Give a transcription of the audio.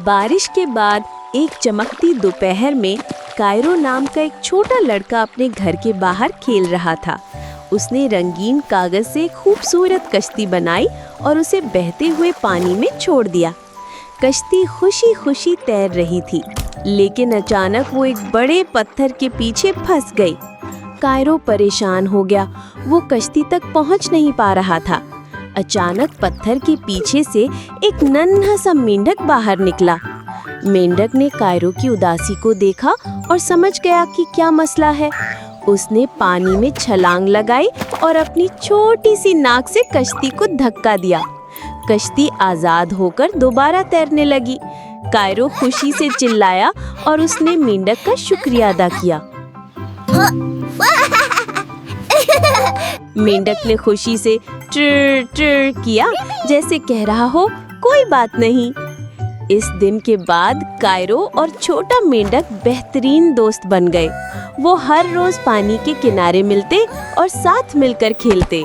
बारिश के बाद एक चमकती दोपहर में कायरो नाम का एक छोटा लड़का अपने घर के बाहर खेल रहा था। उसने रंगीन कागज से खूबसूरत कश्ती बनाई और उसे बहते हुए पानी में छोड़ दिया। कश्ती खुशी खुशी तैर रही थी, लेकिन अचानक वो एक बड़े पत्थर के पीछे फंस गई। कायरो परेशान हो गया, वो कश्ती तक पहुंच नहीं पा रहा था। अचानक पत्थर के पीछे से एक नन्हा सा मेंढक बाहर निकला। मेंढक ने कायरो की उदासी को देखा और समझ गया कि क्या मसला है। उसने पानी में छलांग लगाई और अपनी छोटी सी नाक से कश्ती को धक्का दिया। कश्ती आजाद होकर दोबारा तैरने लगी। कायरो खुशी से चिल्लाया और उसने मेंढक का शुक्रिया अदा किया। मेंढक ने खुशी से ट्र ट्र किया, जैसे कह रहा हो कोई बात नहीं। इस दिन के बाद कायरो और छोटा मेंढक बेहतरीन दोस्त बन गए। वो हर रोज पानी के किनारे मिलते और साथ मिलकर खेलते।